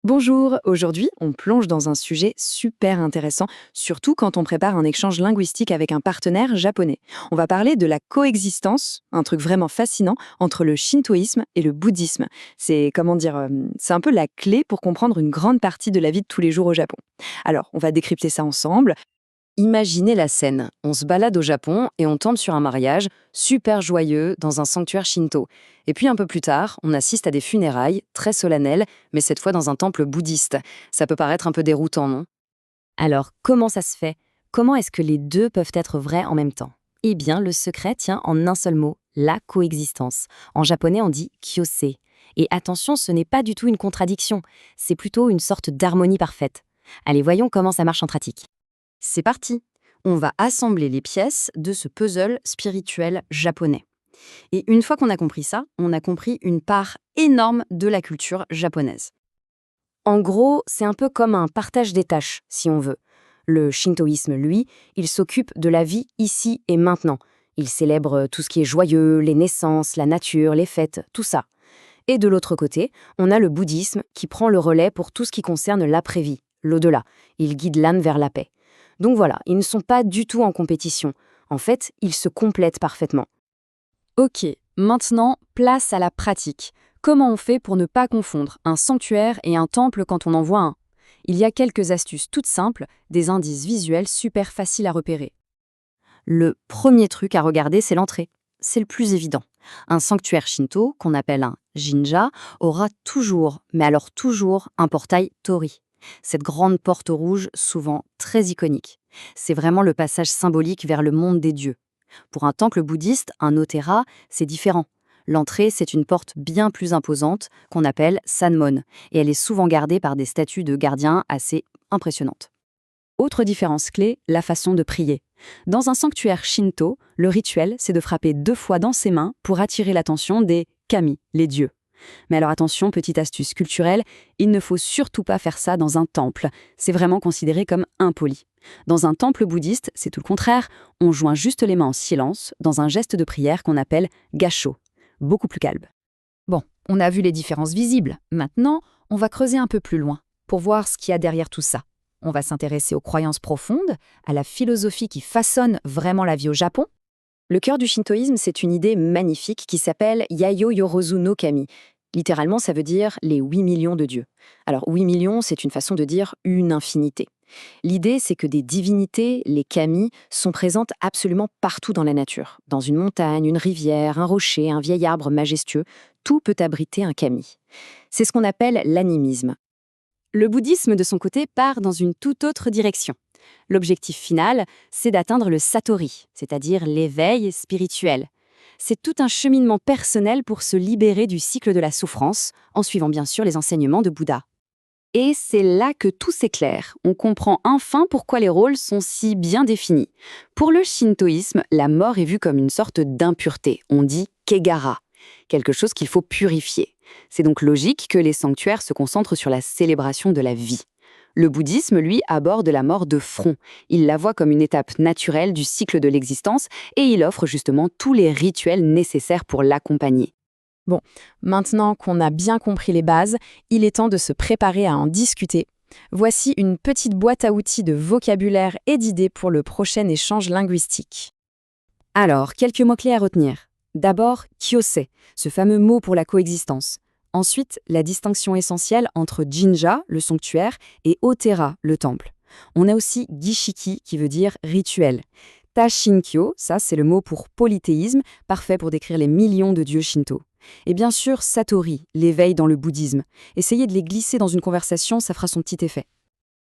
Bonjour, aujourd'hui on plonge dans un sujet super intéressant, surtout quand on prépare un échange linguistique avec un partenaire japonais. On va parler de la coexistence, un truc vraiment fascinant, entre le shintoïsme et le bouddhisme. C'est, comment dire, c'est un peu la clé pour comprendre une grande partie de la vie de tous les jours au Japon. Alors, on va décrypter ça ensemble. Imaginez la scène. On se balade au Japon et on tombe sur un mariage super joyeux dans un sanctuaire shinto. Et puis un peu plus tard, on assiste à des funérailles très solennelles, mais cette fois dans un temple bouddhiste. Ça peut paraître un peu déroutant, non? Alors, comment ça se fait? Comment est-ce que les deux peuvent être vrais en même temps? Eh bien, le secret tient en un seul mot, la coexistence. En japonais, on dit kyose. Et attention, ce n'est pas du tout une contradiction, c'est plutôt une sorte d'harmonie parfaite. Allez, voyons comment ça marche en pratique. C'est parti. On va assembler les pièces de ce puzzle spirituel japonais. Et une fois qu'on a compris ça, on a compris une part énorme de la culture japonaise. En gros, c'est un peu comme un partage des tâches, si on veut. Le shintoïsme, lui, il s'occupe de la vie ici et maintenant. Il célèbre tout ce qui est joyeux, les naissances, la nature, les fêtes, tout ça. Et de l'autre côté, on a le bouddhisme qui prend le relais pour tout ce qui concerne l'après-vie, l'au-delà. Il guide l'âme vers la paix. Donc voilà, ils ne sont pas du tout en compétition. En fait, ils se complètent parfaitement. Ok, maintenant, place à la pratique. Comment on fait pour ne pas confondre un sanctuaire et un temple quand on en voit un? Il y a quelques astuces toutes simples, des indices visuels super faciles à repérer. Le premier truc à regarder, c'est l'entrée. C'est le plus évident. Un sanctuaire shinto, qu'on appelle un jinja, aura toujours, mais alors toujours, un portail tori. Cette grande porte rouge, souvent très iconique. C'est vraiment le passage symbolique vers le monde des dieux. Pour un temple bouddhiste, un otera, c'est différent. L'entrée, c'est une porte bien plus imposante qu'on appelle sanmon, et elle est souvent gardée par des statues de gardiens assez impressionnantes. Autre différence clé, la façon de prier. Dans un sanctuaire shinto, le rituel, c'est de frapper 2 fois dans ses mains pour attirer l'attention des kami, les dieux. Mais alors attention, petite astuce culturelle, il ne faut surtout pas faire ça dans un temple. C'est vraiment considéré comme impoli. Dans un temple bouddhiste, c'est tout le contraire, on joint juste les mains en silence dans un geste de prière qu'on appelle gassho, beaucoup plus calme. Bon, on a vu les différences visibles. Maintenant, on va creuser un peu plus loin pour voir ce qu'il y a derrière tout ça. On va s'intéresser aux croyances profondes, à la philosophie qui façonne vraiment la vie au Japon. Le cœur du shintoïsme, c'est une idée magnifique qui s'appelle Yayo Yorozu no Kami. Littéralement, ça veut dire les 8 millions de dieux. Alors 8 millions, c'est une façon de dire une infinité. L'idée, c'est que des divinités, les kami, sont présentes absolument partout dans la nature. Dans une montagne, une rivière, un rocher, un vieil arbre majestueux, tout peut abriter un kami. C'est ce qu'on appelle l'animisme. Le bouddhisme, de son côté, part dans une toute autre direction. L'objectif final, c'est d'atteindre le satori, c'est-à-dire l'éveil spirituel. C'est tout un cheminement personnel pour se libérer du cycle de la souffrance, en suivant bien sûr les enseignements de Bouddha. Et c'est là que tout s'éclaire. On comprend enfin pourquoi les rôles sont si bien définis. Pour le shintoïsme, la mort est vue comme une sorte d'impureté. On dit kegara, quelque chose qu'il faut purifier. C'est donc logique que les sanctuaires se concentrent sur la célébration de la vie. Le bouddhisme, lui, aborde la mort de front. Il la voit comme une étape naturelle du cycle de l'existence et il offre justement tous les rituels nécessaires pour l'accompagner. Bon, maintenant qu'on a bien compris les bases, il est temps de se préparer à en discuter. Voici une petite boîte à outils de vocabulaire et d'idées pour le prochain échange linguistique. Alors, quelques mots-clés à retenir. D'abord, kyose, ce fameux mot pour la coexistence. Ensuite, la distinction essentielle entre jinja, le sanctuaire, et otera, le temple. On a aussi gishiki, qui veut dire rituel. Tashinkyo, ça c'est le mot pour polythéisme, parfait pour décrire les millions de dieux shinto. Et bien sûr, satori, l'éveil dans le bouddhisme. Essayez de les glisser dans une conversation, ça fera son petit effet.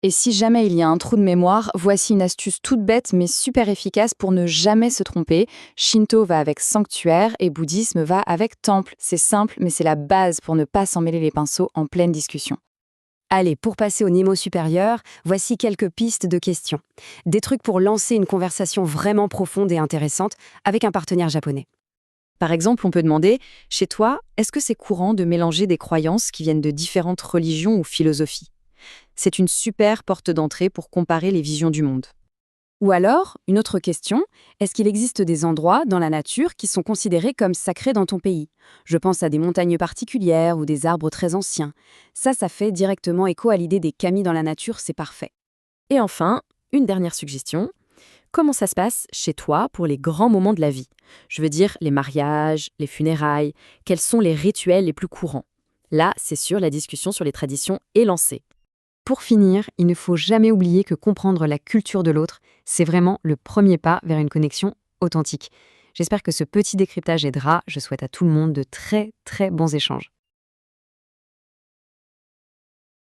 Et si jamais il y a un trou de mémoire, voici une astuce toute bête mais super efficace pour ne jamais se tromper. Shinto va avec sanctuaire et bouddhisme va avec temple. C'est simple, mais c'est la base pour ne pas s'en mêler les pinceaux en pleine discussion. Allez, pour passer au niveau supérieur, voici quelques pistes de questions. Des trucs pour lancer une conversation vraiment profonde et intéressante avec un partenaire japonais. Par exemple, on peut demander, chez toi, est-ce que c'est courant de mélanger des croyances qui viennent de différentes religions ou philosophies? C'est une super porte d'entrée pour comparer les visions du monde. Ou alors, une autre question, est-ce qu'il existe des endroits dans la nature qui sont considérés comme sacrés dans ton pays? Je pense à des montagnes particulières ou des arbres très anciens. Ça fait directement écho à l'idée des kami dans la nature, c'est parfait. Et enfin, une dernière suggestion. Comment ça se passe chez toi pour les grands moments de la vie? Je veux dire, les mariages, les funérailles, quels sont les rituels les plus courants? Là, c'est sûr, la discussion sur les traditions est lancée. Pour finir, il ne faut jamais oublier que comprendre la culture de l'autre, c'est vraiment le premier pas vers une connexion authentique. J'espère que ce petit décryptage aidera. Je souhaite à tout le monde de très très bons échanges.